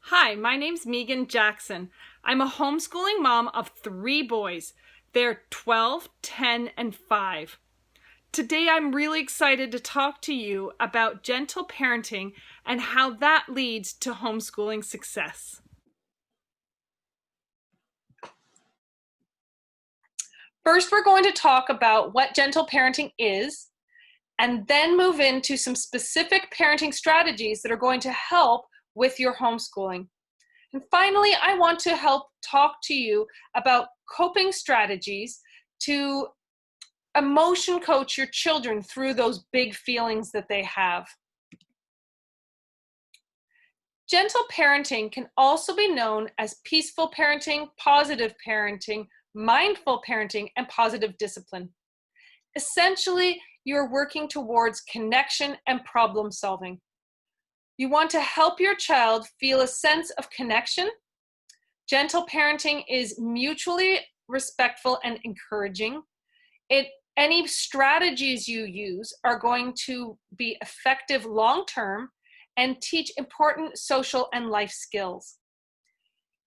Hi, my name's Megan Jackson. I'm a homeschooling mom of 3 boys. They're 12, 10, and 5. Today I'm really excited to talk to you about gentle parenting and how that leads to homeschooling success. First, we're going to talk about what gentle parenting is, and then move into some specific parenting strategies that are going to help with your homeschooling. And finally, I want to help talk to you about coping strategies to emotion coach your children through those big feelings that they have. Gentle parenting can also be known as peaceful parenting, positive parenting, mindful parenting, and positive discipline. Essentially, you're working towards connection and problem solving. You want to help your child feel a sense of connection. Gentle parenting is mutually respectful and encouraging. Any strategies you use are going to be effective long-term and teach important social and life skills.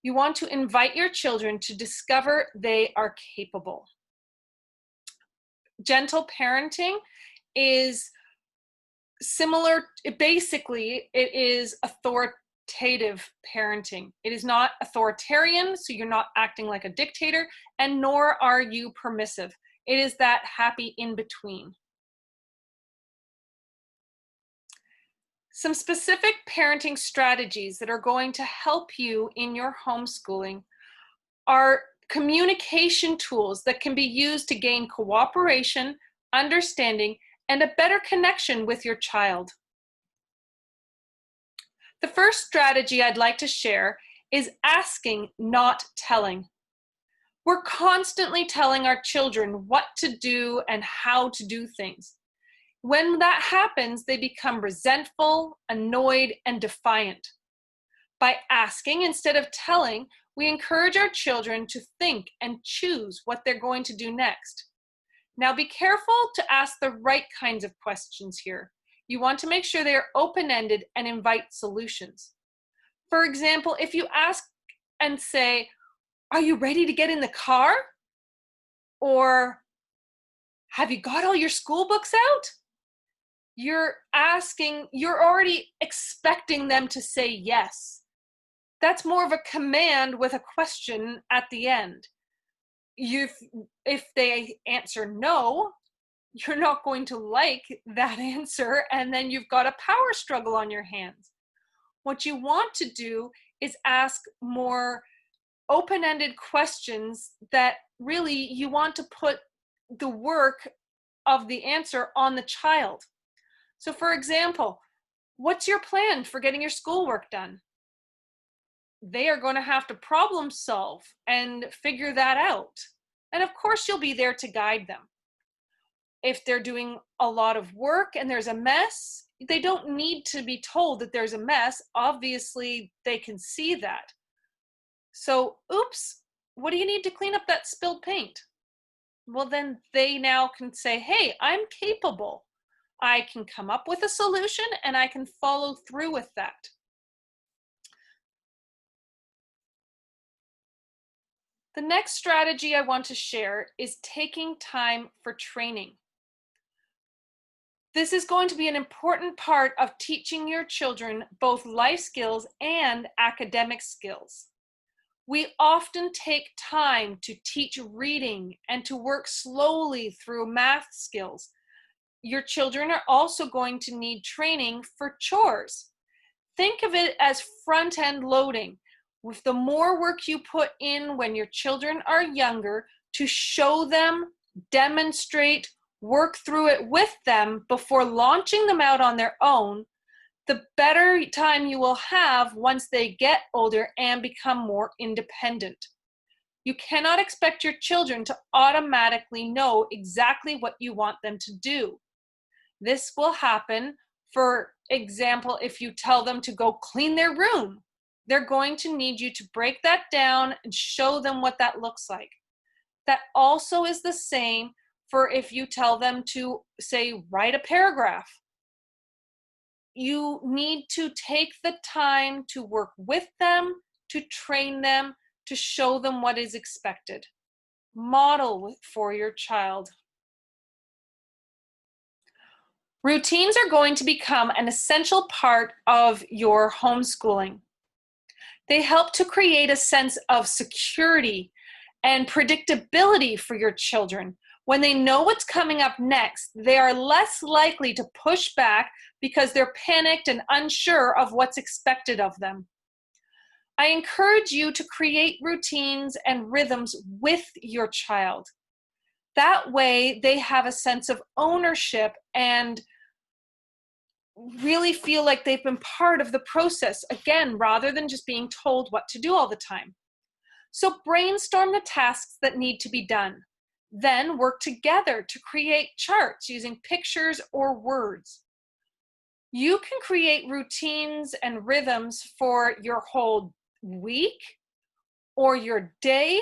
You want to invite your children to discover they are capable. Gentle parenting is similar, basically, it is authoritative parenting. It is not authoritarian, so you're not acting like a dictator, and nor are you permissive. It is that happy in between. Some specific parenting strategies that are going to help you in your homeschooling are communication tools that can be used to gain cooperation, understanding, and a better connection with your child. The first strategy I'd like to share is asking, not telling. We're constantly telling our children what to do and how to do things. When that happens, they become resentful, annoyed, and defiant. By asking instead of telling, we encourage our children to think and choose what they're going to do next. Now, be careful to ask the right kinds of questions here. You want to make sure they are open-ended and invite solutions. For example, if you ask and say, "Are you ready to get in the car?" Or, "Have you got all your school books out?" You're already expecting them to say yes. That's more of a command with a question at the end. If they answer no, you're not going to like that answer, and then you've got a power struggle on your hands. What you want to do is ask more open-ended questions that really you want to put the work of the answer on the child. So for example, what's your plan for getting your schoolwork done? They are going to have to problem solve and figure that out. And of course, you'll be there to guide them. If they're doing a lot of work and there's a mess, they don't need to be told that there's a mess. Obviously, they can see that. So, oops, what do you need to clean up that spilled paint? Well, then they now can say, hey, I'm capable. I can come up with a solution and I can follow through with that. The next strategy I want to share is taking time for training. This is going to be an important part of teaching your children both life skills and academic skills. We often take time to teach reading and to work slowly through math skills. Your children are also going to need training for chores. Think of it as front-end loading. With the more work you put in when your children are younger to show them, demonstrate, work through it with them before launching them out on their own, the better time you will have once they get older and become more independent. You cannot expect your children to automatically know exactly what you want them to do. This will happen, for example, if you tell them to go clean their room. They're going to need you to break that down and show them what that looks like. That also is the same for if you tell them to, say, write a paragraph. you need to take the time to work with them, to train them, to show them what is expected. Model for your child. Routines are going to become an essential part of your homeschooling. They help to create a sense of security and predictability for your children. When they know what's coming up next, they are less likely to push back because they're panicked and unsure of what's expected of them. I encourage you to create routines and rhythms with your child. That way, they have a sense of ownership and really feel like they've been part of the process, again, rather than just being told what to do all the time. So brainstorm the tasks that need to be done. Then work together to create charts using pictures or words. You can create routines and rhythms for your whole week or your day.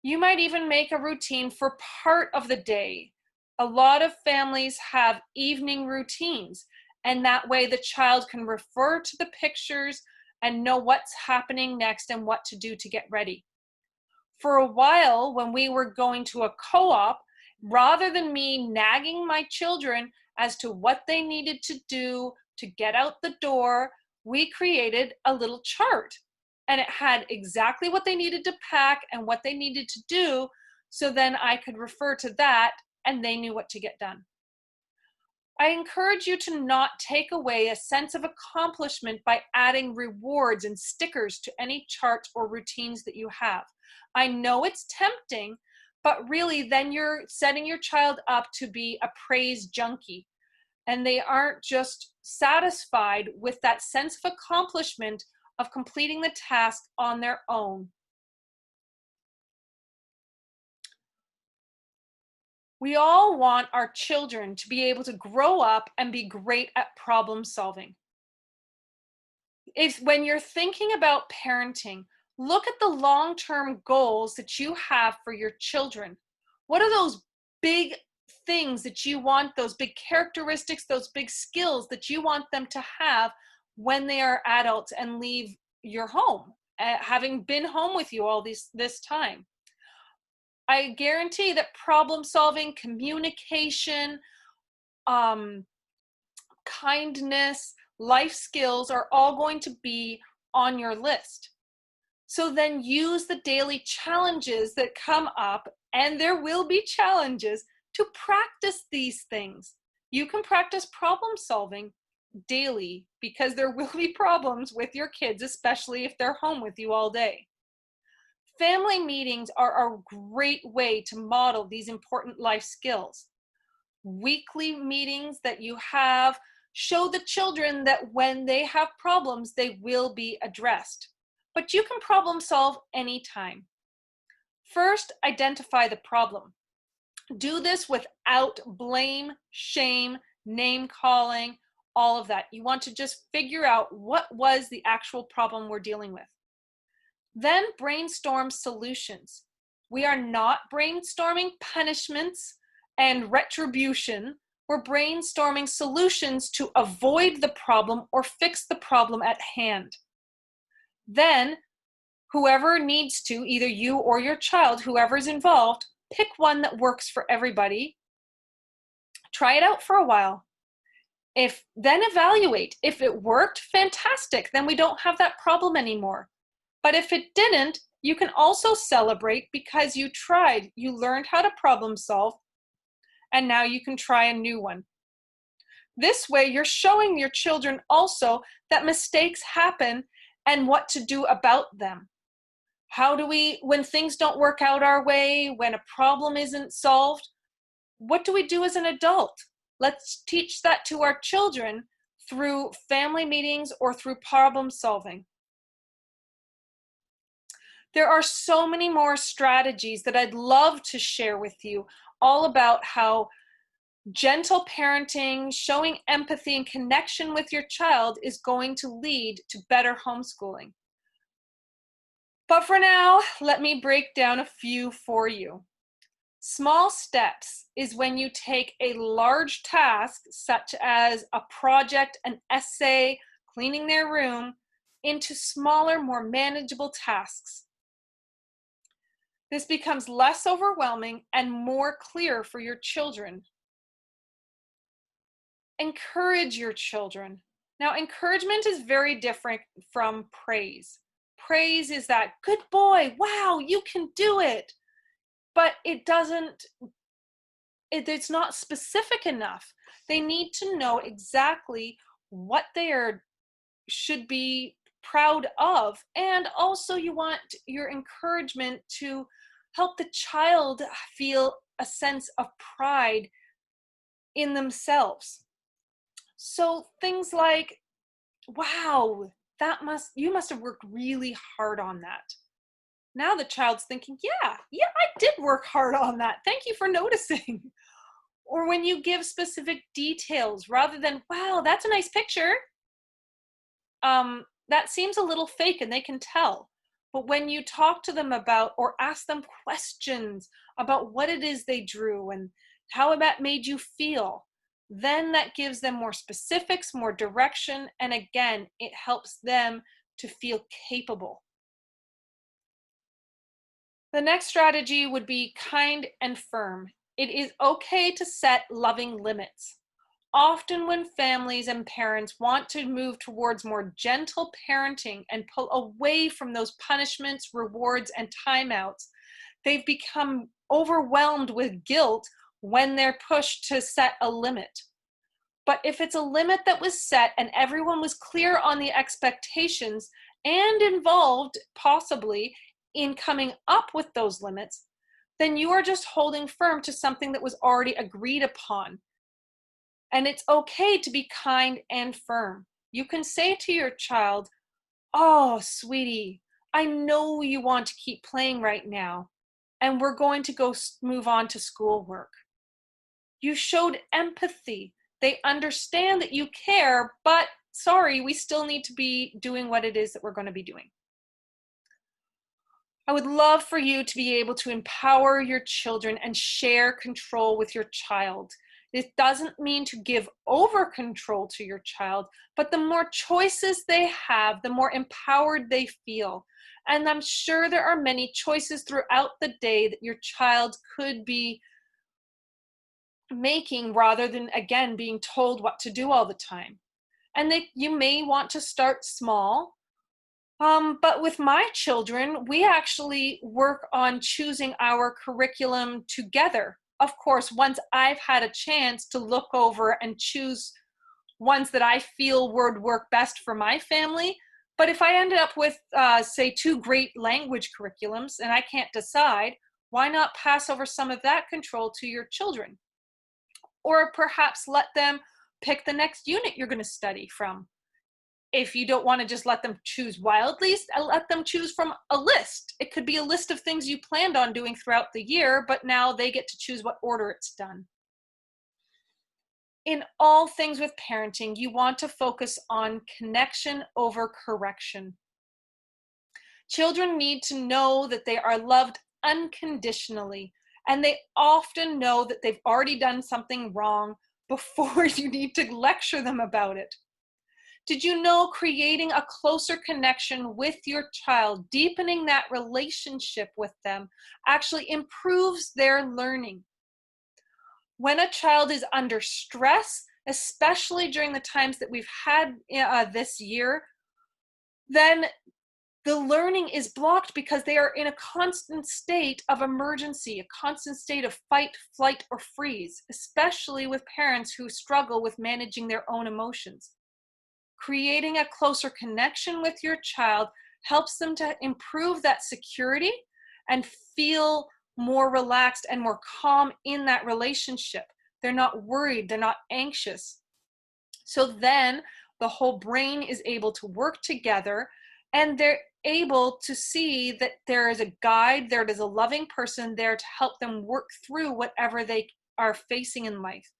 You might even make a routine for part of the day. A lot of families have evening routines, and that way the child can refer to the pictures and know what's happening next and what to do to get ready. For a while, when we were going to a co-op, rather than me nagging my children as to what they needed to do to get out the door, we created a little chart. And it had exactly what they needed to pack and what they needed to do, so then I could refer to that and they knew what to get done. I encourage you to not take away a sense of accomplishment by adding rewards and stickers to any charts or routines that you have. I know it's tempting, but really then you're setting your child up to be a praise junkie, and they aren't just satisfied with that sense of accomplishment of completing the task on their own. We all want our children to be able to grow up and be great at problem solving. When you're thinking about parenting, look at the long-term goals that you have for your children. What are those big things that you want, those big characteristics, those big skills that you want them to have when they are adults and leave your home, having been home with you all this time? I guarantee that problem solving, communication, kindness, life skills are all going to be on your list. So then use the daily challenges that come up, and there will be challenges, to practice these things. You can practice problem solving daily because there will be problems with your kids, especially if they're home with you all day. Family meetings are a great way to model these important life skills. Weekly meetings that you have show the children that when they have problems, they will be addressed. But you can problem solve anytime. First, identify the problem. Do this without blame, shame, name calling, all of that. You want to just figure out what was the actual problem we're dealing with. Then brainstorm solutions. We are not brainstorming punishments and retribution. We're brainstorming solutions to avoid the problem or fix the problem at hand. Then, whoever needs to, either you or your child, whoever's involved, pick one that works for everybody. Try it out for a while. Then evaluate. If it worked, fantastic. Then we don't have that problem anymore. But if it didn't, you can also celebrate because you tried. You learned how to problem solve, and now you can try a new one. This way, you're showing your children also that mistakes happen and what to do about them. When things don't work out our way, when a problem isn't solved, what do we do as an adult? Let's teach that to our children through family meetings or through problem solving. There are so many more strategies that I'd love to share with you, all about how gentle parenting, showing empathy and connection with your child is going to lead to better homeschooling. But for now, let me break down a few for you. Small steps is when you take a large task, such as a project, an essay, cleaning their room, into smaller, more manageable tasks. This becomes less overwhelming and more clear for your children. Encourage your children. Now, encouragement is very different from praise. Praise is that, good boy, wow, you can do it. But it's not specific enough. They need to know exactly what should be proud of. And also you want your encouragement to help the child feel a sense of pride in themselves. So things like, wow, you must have worked really hard on that. Now the child's thinking, yeah, I did work hard on that. Thank you for noticing. Or when you give specific details rather than, wow, that's a nice picture. That seems a little fake and they can tell. But when you talk to them about or ask them questions about what it is they drew and how that made you feel, then that gives them more specifics, more direction, and again, it helps them to feel capable. The next strategy would be kind and firm. It is okay to set loving limits. Often when families and parents want to move towards more gentle parenting and pull away from those punishments, rewards, and timeouts, they've become overwhelmed with guilt when they're pushed to set a limit. But if it's a limit that was set and everyone was clear on the expectations and involved possibly in coming up with those limits, then you are just holding firm to something that was already agreed upon. And it's okay to be kind and firm. You can say to your child, oh, sweetie, I know you want to keep playing right now, and we're going to go move on to schoolwork. You showed empathy. They understand that you care, but sorry, we still need to be doing what it is that we're going to be doing. I would love for you to be able to empower your children and share control with your child. It doesn't mean to give over control to your child, but the more choices they have, the more empowered they feel. And I'm sure there are many choices throughout the day that your child could be making rather than, again, being told what to do all the time. And you may want to start small. But with my children, we actually work on choosing our curriculum together. Of course, once I've had a chance to look over and choose ones that I feel would work best for my family. But if I ended up with, say, 2 great language curriculums and I can't decide, why not pass over some of that control to your children? Or perhaps let them pick the next unit you're going to study from. If you don't want to just let them choose wildly, let them choose from a list. It could be a list of things you planned on doing throughout the year, but now they get to choose what order it's done. In all things with parenting, you want to focus on connection over correction. Children need to know that they are loved unconditionally, and they often know that they've already done something wrong before you need to lecture them about it. Did you know creating a closer connection with your child, deepening that relationship with them, actually improves their learning? When a child is under stress, especially during the times that we've had this year, then the learning is blocked because they are in a constant state of emergency, a constant state of fight, flight, or freeze, especially with parents who struggle with managing their own emotions. Creating a closer connection with your child helps them to improve that security and feel more relaxed and more calm in that relationship. They're not worried, they're not anxious. So then the whole brain is able to work together and they're able to see that there is a guide, there is a loving person there to help them work through whatever they are facing in life.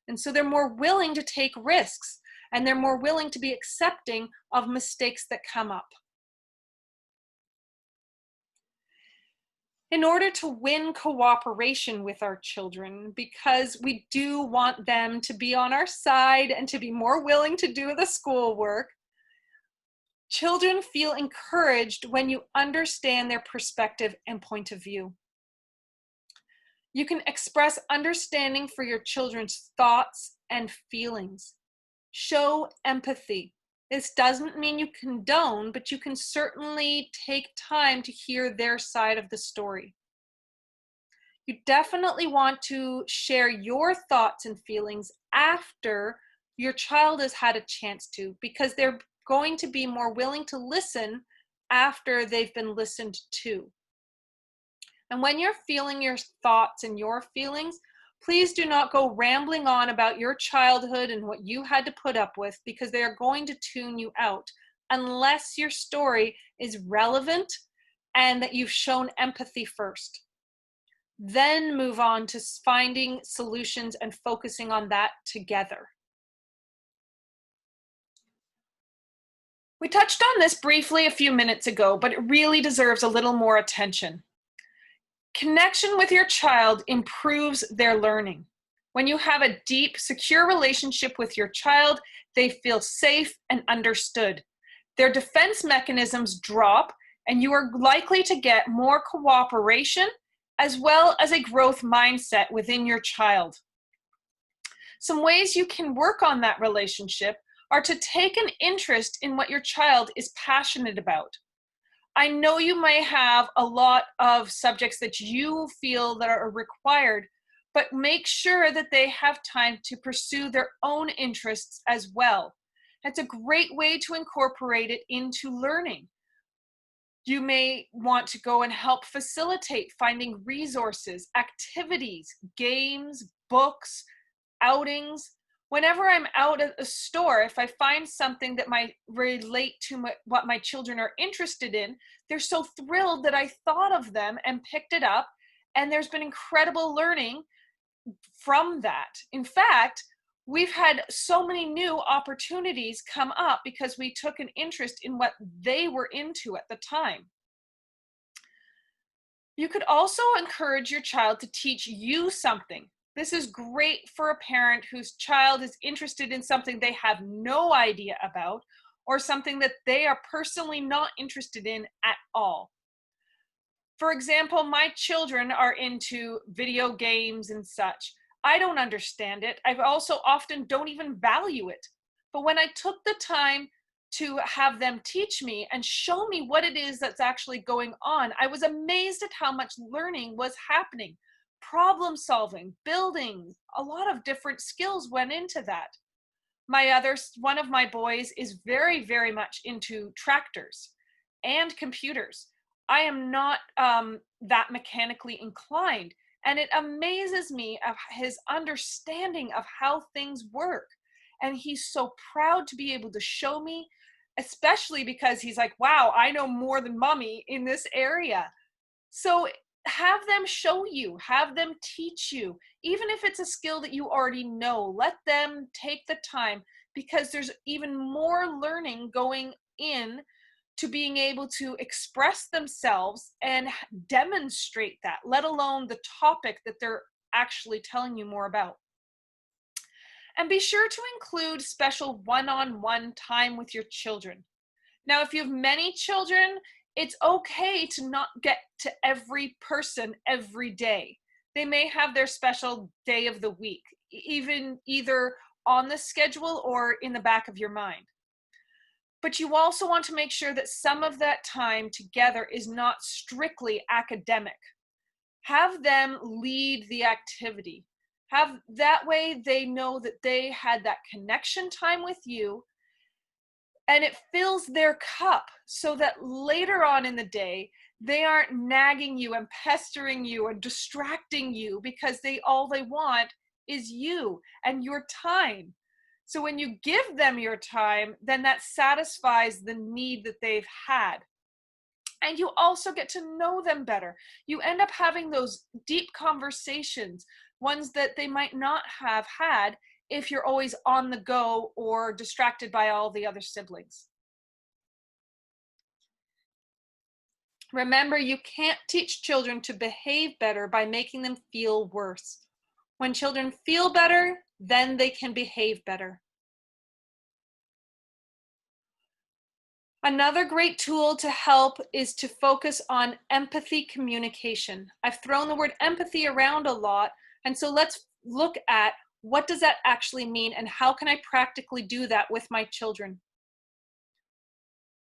And so they're more willing to take risks and they're more willing to be accepting of mistakes that come up. in order to win cooperation with our children, because we do want them to be on our side and to be more willing to do the schoolwork. Children feel encouraged when you understand their perspective and point of view. You can express understanding for your children's thoughts and feelings. Show empathy. This doesn't mean you condone, but you can certainly take time to hear their side of the story. You definitely want to share your thoughts and feelings after your child has had a chance to, because they're going to be more willing to listen after they've been listened to. And when you're feeling your thoughts and your feelings, please do not go rambling on about your childhood and what you had to put up with, because they are going to tune you out unless your story is relevant and that you've shown empathy first. Then move on to finding solutions and focusing on that together. We touched on this briefly a few minutes ago, but it really deserves a little more attention. Connection with your child improves their learning. When you have a deep, secure relationship with your child, they feel safe and understood. Their defense mechanisms drop, and you are likely to get more cooperation as well as a growth mindset within your child. Some ways you can work on that relationship are to take an interest in what your child is passionate about. I know you may have a lot of subjects that you feel that are required, but make sure that they have time to pursue their own interests as well. That's a great way to incorporate it into learning. You may want to go and help facilitate finding resources, activities, games, books, outings. Whenever I'm out at a store, if I find something that might relate to what my children are interested in, they're so thrilled that I thought of them and picked it up, and there's been incredible learning from that. In fact, we've had so many new opportunities come up because we took an interest in what they were into at the time. You could also encourage your child to teach you something. This is great for a parent whose child is interested in something they have no idea about, or something that they are personally not interested in at all. For example, my children are into video games and such. I don't understand it. I also often don't even value it. But when I took the time to have them teach me and show me what it is that's actually going on, I was amazed at how much learning was happening. Problem solving, building, a lot of different skills went into that. One of my boys is very, very much into tractors and computers. I am not that mechanically inclined, and it amazes me of his understanding of how things work. And he's so proud to be able to show me, especially because he's like, wow, I know more than mommy in this area. So have them show you, have them teach you, even if it's a skill that you already know. Let them take the time, because there's even more learning going in to being able to express themselves and demonstrate that, let alone the topic that they're actually telling you more about. And be sure to include special one-on-one time with your children. Now, if you have many children, it's okay to not get to every person every day. They may have their special day of the week, either on the schedule or in the back of your mind. But you also want to make sure that some of that time together is not strictly academic. Have them lead the activity. That way they know that they had that connection time with you, and it fills their cup so that later on in the day, they aren't nagging you and pestering you and distracting you, because all they want is you and your time. So when you give them your time, then that satisfies the need that they've had. And you also get to know them better. You end up having those deep conversations, ones that they might not have had if you're always on the go or distracted by all the other siblings. Remember, you can't teach children to behave better by making them feel worse. When children feel better, then they can behave better. Another great tool to help is to focus on empathy communication. I've thrown the word empathy around a lot, and so let's look at what does that actually mean and how can I practically do that with my children.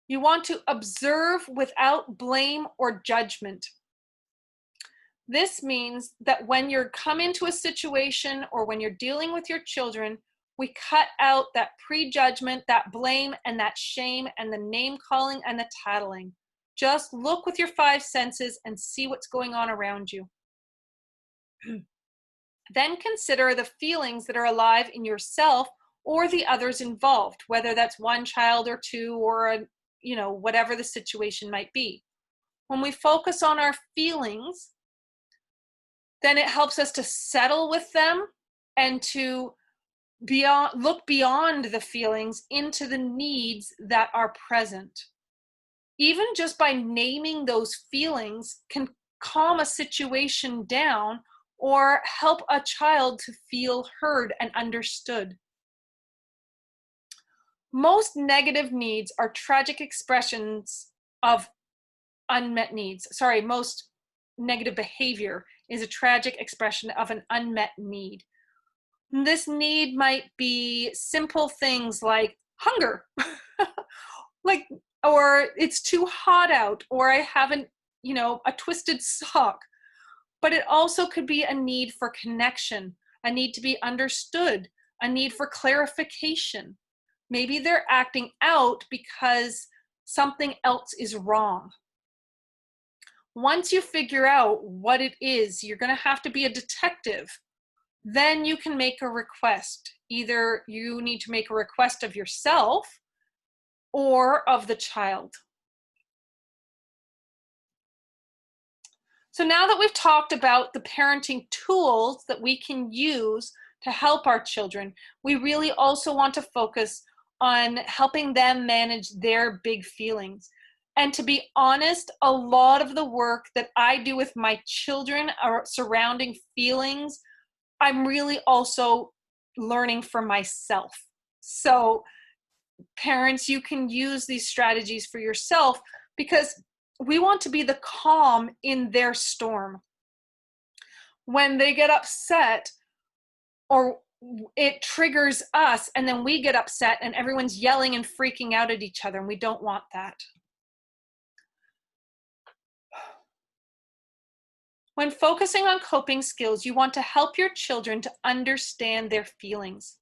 You want to observe without blame or judgment. This means that when you come into a situation or when you're dealing with your children, we cut out that prejudgment, that blame, and that shame, and the name calling and the tattling. Just look with your five senses and see what's going on around you. Then consider the feelings that are alive in yourself or the others involved, whether that's one child or two or whatever the situation might be. When we focus on our feelings, then it helps us to settle with them and to look beyond the feelings into the needs that are present. Even just by naming those feelings can calm a situation down or help a child to feel heard and understood. Most negative needs are tragic expressions of unmet needs. Most negative behavior is a tragic expression of an unmet need. This need might be simple things like hunger, or it's too hot out, or I haven't, a twisted sock. But it also could be a need for connection, a need to be understood, a need for clarification. Maybe they're acting out because something else is wrong. Once you figure out what it is, you're going to have to be a detective. Then you can make a request. Either you need to make a request of yourself or of the child. So now that we've talked about the parenting tools that we can use to help our children, we really also want to focus on helping them manage their big feelings. And to be honest, a lot of the work that I do with my children surrounding feelings, I'm really also learning for myself. So parents, you can use these strategies for yourself because we want to be the calm in their storm. When they get upset or it triggers us and then we get upset and everyone's yelling and freaking out at each other, and we don't want that. When focusing on coping skills, you want to help your children to understand their feelings.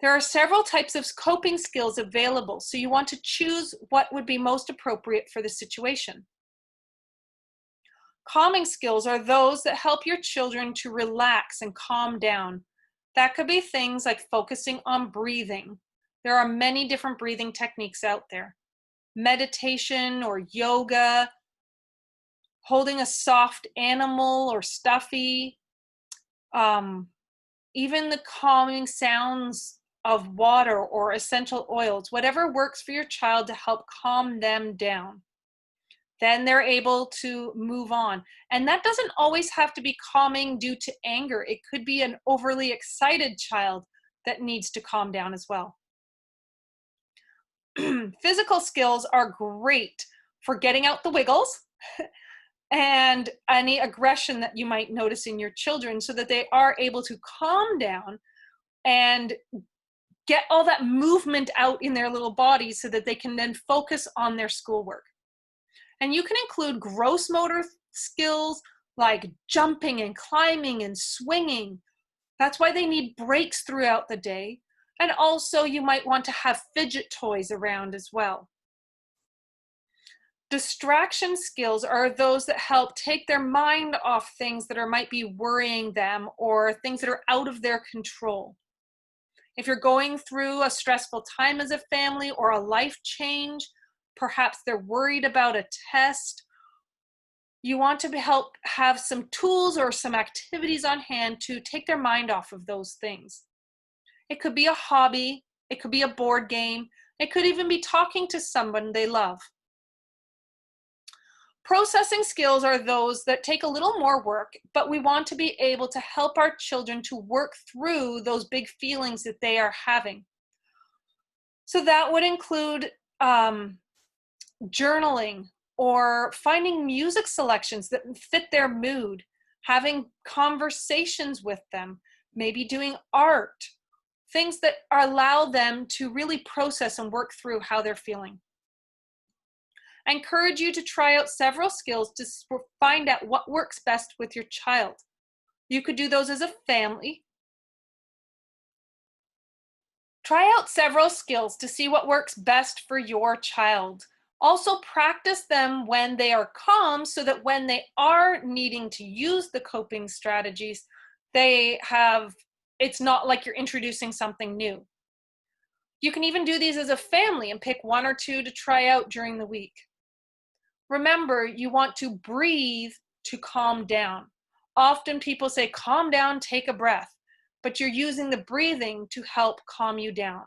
There are several types of coping skills available, so you want to choose what would be most appropriate for the situation. Calming skills are those that help your children to relax and calm down. That could be things like focusing on breathing. There are many different breathing techniques out there. Meditation or yoga, holding a soft animal or stuffy, even the calming sounds of water or essential oils, whatever works for your child to help calm them down. Then they're able to move on. And that doesn't always have to be calming due to anger. It could be an overly excited child that needs to calm down as well. Physical skills are great for getting out the wiggles and any aggression that you might notice in your children so that they are able to calm down and get all that movement out in their little bodies so that they can then focus on their schoolwork. And you can include gross motor skills like jumping and climbing and swinging. That's why they need breaks throughout the day. And also you might want to have fidget toys around as well. Distraction skills are those that help take their mind off things that might be worrying them or things that are out of their control. If you're going through a stressful time as a family or a life change, perhaps they're worried about a test, you want to help have some tools or some activities on hand to take their mind off of those things. It could be a hobby, it could be a board game, it could even be talking to someone they love. Processing skills are those that take a little more work, but we want to be able to help our children to work through those big feelings that they are having. So that would include journaling or finding music selections that fit their mood, having conversations with them, maybe doing art, things that allow them to really process and work through how they're feeling. I encourage you to try out several skills to find out what works best with your child. You could do those as a family. Try out several skills to see what works best for your child. Also practice them when they are calm so that when they are needing to use the coping strategies, it's not like you're introducing something new. You can even do these as a family and pick one or two to try out during the week. Remember, you want to breathe to calm down. Often people say, calm down, take a breath, but you're using the breathing to help calm you down.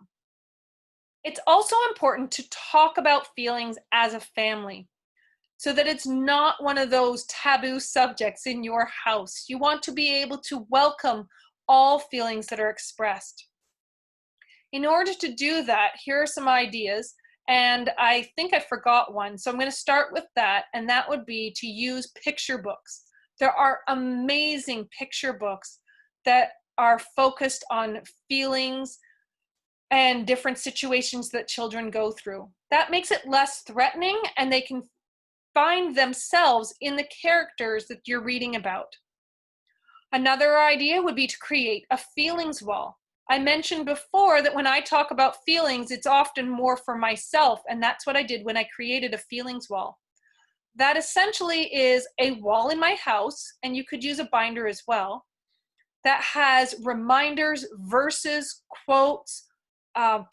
It's also important to talk about feelings as a family so that it's not one of those taboo subjects in your house. You want to be able to welcome all feelings that are expressed. In order to do that, here are some ideas. And I think I forgot one, so I'm going to start with that, and that would be to use picture books. There are amazing picture books that are focused on feelings and different situations that children go through. That makes it less threatening, and they can find themselves in the characters that you're reading about. Another idea would be to create a feelings wall. I mentioned before that when I talk about feelings, it's often more for myself, and that's what I did when I created a feelings wall. That essentially is a wall in my house, and you could use a binder as well, that has reminders, verses, quotes,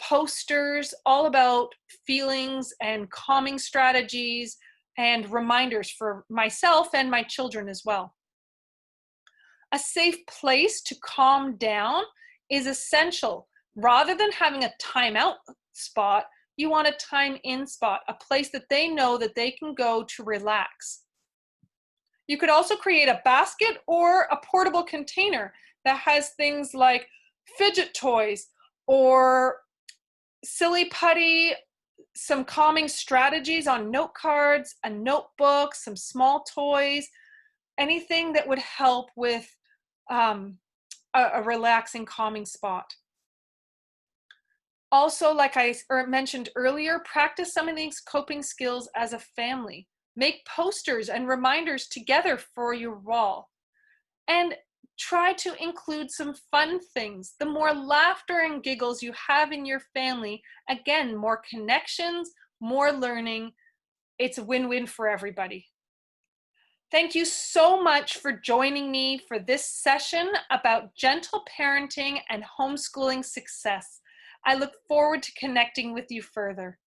posters, all about feelings and calming strategies and reminders for myself and my children as well. A safe place to calm down is essential. Rather than having a timeout spot, you want a time in spot, a place that they know that they can go to relax. You could also create a basket or a portable container that has things like fidget toys or silly putty, some calming strategies on note cards, a notebook, some small toys, anything that would help with a relaxing, calming spot. Also, like I mentioned earlier, practice some of these coping skills as a family. Make posters and reminders together for your wall. And try to include some fun things. The more laughter and giggles you have in your family, again, more connections, more learning. It's a win-win for everybody. Thank you so much for joining me for this session about gentle parenting and homeschooling success. I look forward to connecting with you further.